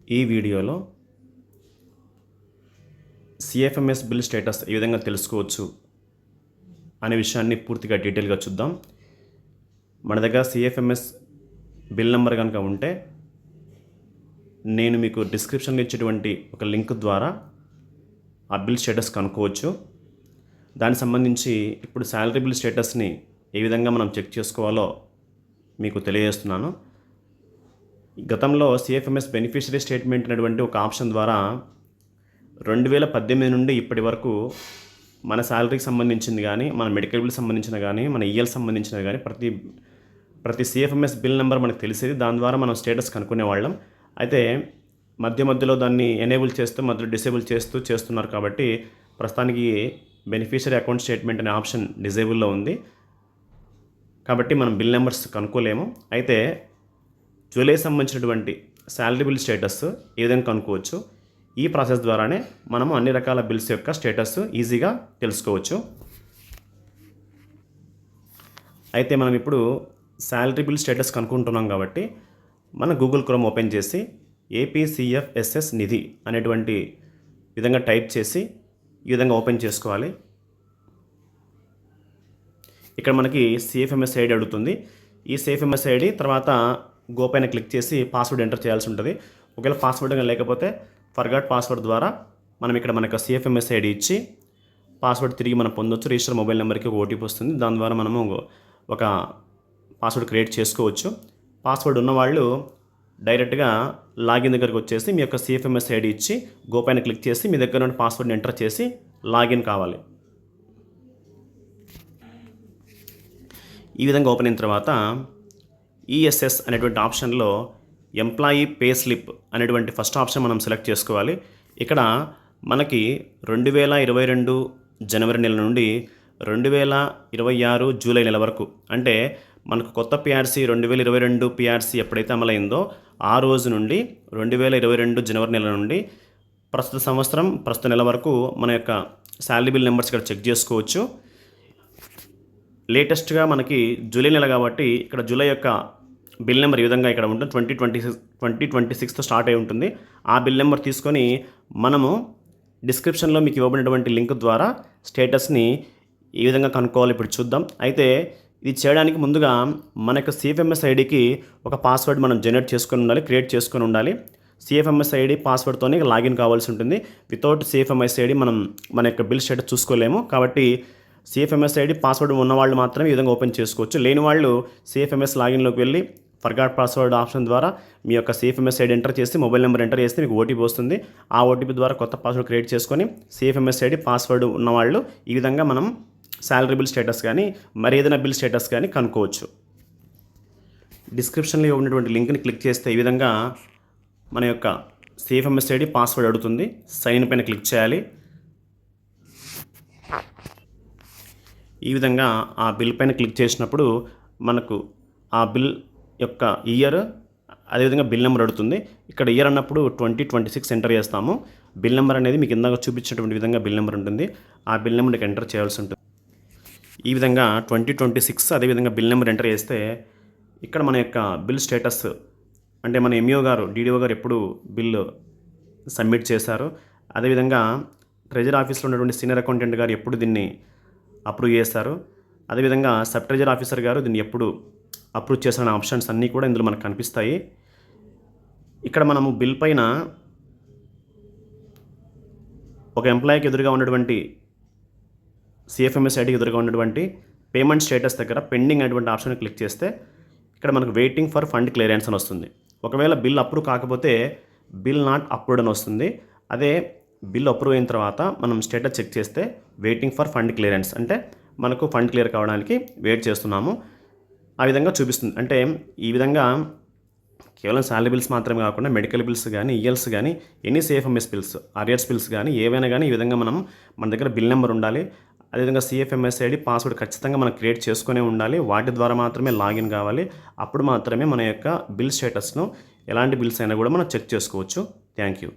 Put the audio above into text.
ఈ వీడియోలో CFMS bill status ఏ విధంగా తెలుసుకోవచ్చు అనే విషయాన్ని పూర్తిగా డీటెయిల్గా చూద్దాం. మన దగ్గర సిఎఫ్ఎంఎస్ బిల్ నెంబర్ కనుక ఉంటే నేను మీకు డిస్క్రిప్షన్లో ఇచ్చేటువంటి ఒక లింక్ ద్వారా ఆ బిల్ స్టేటస్ కనుక్కోవచ్చు. దానికి సంబంధించి ఇప్పుడు శాలరీ బిల్ స్టేటస్ని ఏ విధంగా మనం చెక్ చేసుకోవాలో మీకు తెలియజేస్తున్నాను. గతంలో సిఎఫ్ఎంఎస్ బెనిఫిషరీ స్టేట్మెంట్ అనేటువంటి ఒక ఆప్షన్ ద్వారా 2018 నుండి ఇప్పటి వరకు మన శాలరీకి సంబంధించింది కానీ, మన మెడికల్ బిల్ సంబంధించిన కానీ, మన ఈఎల్ సంబంధించినవి కానీ ప్రతి సిఎఫ్ఎంఎస్ బిల్ నెంబర్ మనకు తెలిసేది. దాని ద్వారా మనం స్టేటస్ కనుక్కునేవాళ్ళం. అయితే మధ్యలో దాన్ని ఎనేబుల్ చేస్తూ మధ్యలో డిసేబుల్ చేస్తున్నారు కాబట్టి ప్రస్తుతానికి బెనిఫిషరీ అకౌంట్ స్టేట్మెంట్ అనే ఆప్షన్ డిజేబుల్లో ఉంది. కాబట్టి మనం బిల్ నెంబర్స్ కనుక్కోలేము. అయితే జూలై సంబంధించినటువంటి శాలరీ బిల్ స్టేటస్ ఏ విధంగా కనుక్కోవచ్చు, ఈ ప్రాసెస్ ద్వారానే మనము అన్ని రకాల బిల్స్ యొక్క స్టేటస్ ఈజీగా తెలుసుకోవచ్చు. అయితే మనం ఇప్పుడు శాలరీ బిల్ స్టేటస్ కనుక్కుంటున్నాం కాబట్టి మన గూగుల్ క్రోమ్ ఓపెన్ చేసి ఏపీసీఎఫ్ఎస్ఎస్ నిధి అనేటువంటి విధంగా టైప్ చేసి ఈ విధంగా ఓపెన్ చేసుకోవాలి. ఇక్కడ మనకి సిఎఫ్ఎంఎస్ ఐడి అడుగుతుంది. ఈ సిఎఫ్ఎంఎస్ ఐడి తర్వాత గో పైన క్లిక్ చేసి పాస్వర్డ్ ఎంటర్ చేయాల్సి ఉంటుంది. ఒకవేళ పాస్వర్డ్ లేకపోతే ఫర్గాట్ పాస్వర్డ్ ద్వారా మనం ఇక్కడ మనకు సిఎఫ్ఎంఎస్ ఐడి ఇచ్చి పాస్వర్డ్ తిరిగి మనం పొందొచ్చు. రిజిస్టర్ మొబైల్ నెంబర్కి ఒక ఓటీపీ వస్తుంది. దాని ద్వారా మనము ఒక పాస్వర్డ్ క్రియేట్ చేసుకోవచ్చు. పాస్వర్డ్ ఉన్నవాళ్ళు డైరెక్ట్గా లాగిన్ దగ్గరికి వచ్చేసి మీ యొక్క సిఎఫ్ఎంఎస్ ఐడి ఇచ్చి గో పైన క్లిక్ చేసి మీ దగ్గర నుండి పాస్వర్డ్ని ఎంటర్ చేసి లాగిన్ కావాలి. ఈ విధంగా ఓపెన్ అయిన తర్వాత ఈఎస్ఎస్ అనేటువంటి ఆప్షన్లో ఎంప్లాయీ పే స్లిప్ అనేటువంటి ఫస్ట్ ఆప్షన్ మనం సెలెక్ట్ చేసుకోవాలి. ఇక్కడ మనకి 2022 జనవరి నెల నుండి 2026 జూలై నెల వరకు, అంటే మనకు కొత్త పిఆర్సీ 2022 పిఆర్సీ ఎప్పుడైతే అమలైందో ఆ రోజు నుండి 2022 జనవరి నెల నుండి ప్రస్తుత సంవత్సరం ప్రస్తుత నెల వరకు మన యొక్క శాలరీ బిల్ నెంబర్స్ ఇక్కడ చెక్ చేసుకోవచ్చు. లేటెస్ట్గా మనకి జూలై నెల కాబట్టి ఇక్కడ జూలై యొక్క బిల్ నెంబర్ ఈ విధంగా ఇక్కడ ఉంటుంది. 2026తో స్టార్ట్ అయి ఉంటుంది. ఆ బిల్ నెంబర్ తీసుకొని మనము డిస్క్రిప్షన్లో మీకు ఇవ్వబడినటువంటి లింక్ ద్వారా స్టేటస్ని ఈ విధంగా కనుక్కోవాలి. ఇప్పుడు చూద్దాం. అయితే ఇది చేయడానికి ముందుగా మన యొక్క సిఎఫ్ఎంఎస్ ఐడికి ఒక పాస్వర్డ్ మనం జనరేట్ క్రియేట్ చేసుకొని ఉండాలి. సిఎఫ్ఎంఎస్ ఐడి పాస్వర్డ్తోనే లాగిన్ కావాల్సి ఉంటుంది. వితౌట్ సిఎఫ్ఎంఎస్ ఐడి మనం మన యొక్క బిల్ స్టేటస్ చూసుకోలేము. కాబట్టి సిఎఫ్ఎంఎస్ ఐడి పాస్వర్డ్ ఉన్నవాళ్ళు మాత్రమే ఈ విధంగా ఓపెన్ చేసుకోవచ్చు. లేని వాళ్ళు సిఎఫ్ఎంఎస్ లాగిన్లోకి వెళ్ళి ఫర్గాట్ పాస్వర్డ్ ఆప్షన్ ద్వారా మీ యొక్క సిఎఫ్ఎంఎస్ ఐడి ఎంటర్ చేసి మొబైల్ నెంబర్ ఎంటర్ చేస్తే మీకు ఓటీపీ వస్తుంది. ఆ ఓటీపీ ద్వారా కొత్త పాస్వర్డ్ క్రియేట్ చేసుకొని సిఎఫ్ఎంఎస్ ఐడి పాస్వర్డ్ ఉన్నవాళ్ళు ఈ విధంగా మనం శాలరీ బిల్ స్టేటస్ కానీ మరి ఏదైనా బిల్ స్టేటస్ కానీ కనుక్కోవచ్చు. డిస్క్రిప్షన్లో ఉన్నటువంటి లింక్ని క్లిక్ చేస్తే ఈ విధంగా మన యొక్క సిఎఫ్ఎంఎస్ ఐడి పాస్వర్డ్ అడుగుతుంది. సైన్ పైన క్లిక్ చేయాలి. ఈ విధంగా ఆ బిల్ పైన క్లిక్ చేసినప్పుడు మనకు ఆ బిల్ యొక్క ఇయర్ అదేవిధంగా బిల్ నెంబర్ అడుగుతుంది. ఇక్కడ ఇయర్ అన్నప్పుడు 2026 ఎంటర్ చేస్తాము. బిల్ నెంబర్ అనేది మీకు ఇందాక చూపించినటువంటి విధంగా బిల్ నెంబర్ ఉంటుంది. ఆ బిల్ నెంబర్కి ఎంటర్ చేయాల్సి ఉంటుంది. ఈ విధంగా 2026 అదేవిధంగా బిల్ నెంబర్ ఎంటర్ చేస్తే ఇక్కడ మన యొక్క బిల్ స్టేటస్, అంటే మన ఎంఈఓ గారు డీడీఓ గారు ఎప్పుడు బిల్లు సబ్మిట్ చేశారు, అదేవిధంగా ట్రెజరీ ఆఫీస్లో ఉన్నటువంటి సీనియర్ అకౌంటెంట్ గారు ఎప్పుడు దీన్ని అప్రూవ్ చేస్తారు, అదేవిధంగా సబ్ ట్రెజరీ ఆఫీసర్ గారు దీన్ని ఎప్పుడు అప్రూవ్ చేసిన ఆప్షన్స్ అన్నీ కూడా ఇందులో మనకు కనిపిస్తాయి. ఇక్కడ మనము బిల్ పైన ఒక ఎంప్లాయీకి ఎదురుగా ఉన్నటువంటి సిఎఫ్ఎంఎస్ ఐడికి ఎదురుగా ఉన్నటువంటి పేమెంట్ స్టేటస్ దగ్గర పెండింగ్ అనేటువంటి ఆప్షన్ క్లిక్ చేస్తే ఇక్కడ మనకు వెయిటింగ్ ఫర్ ఫండ్ క్లియరెన్స్ అని వస్తుంది. ఒకవేళ బిల్ అప్రూవ్ కాకపోతే బిల్ నాట్ అప్రూవ్డ్ అని వస్తుంది. అదే బిల్ అప్రూవ్ అయిన తర్వాత మనం స్టేటస్ చెక్ చేస్తే వెయిటింగ్ ఫర్ ఫండ్ క్లియరెన్స్, అంటే మనకు ఫండ్ క్లియర్ కావడానికి వెయిట్ చేస్తున్నాము ఆ విధంగా చూపిస్తుంది. అంటే ఈ విధంగా కేవలం శాలరీ బిల్స్ మాత్రమే కాకుండా మెడికల్ బిల్స్ కానీ, ఈఎల్స్ కానీ, any CFMS bills, arrears bills కానీ ఏవైనా కానీ ఈ విధంగా మన దగ్గర బిల్ నెంబర్ ఉండాలి. అదేవిధంగా సిఎఫ్ఎంఎస్ ఐడి పాస్వర్డ్ ఖచ్చితంగా మనం క్రియేట్ చేసుకునే ఉండాలి. వాటి ద్వారా మాత్రమే లాగిన్ కావాలి. అప్పుడు మాత్రమే మన యొక్క బిల్ స్టేటస్ను ఎలాంటి బిల్స్ అయినా కూడా మనం చెక్ చేసుకోవచ్చు. Thank you.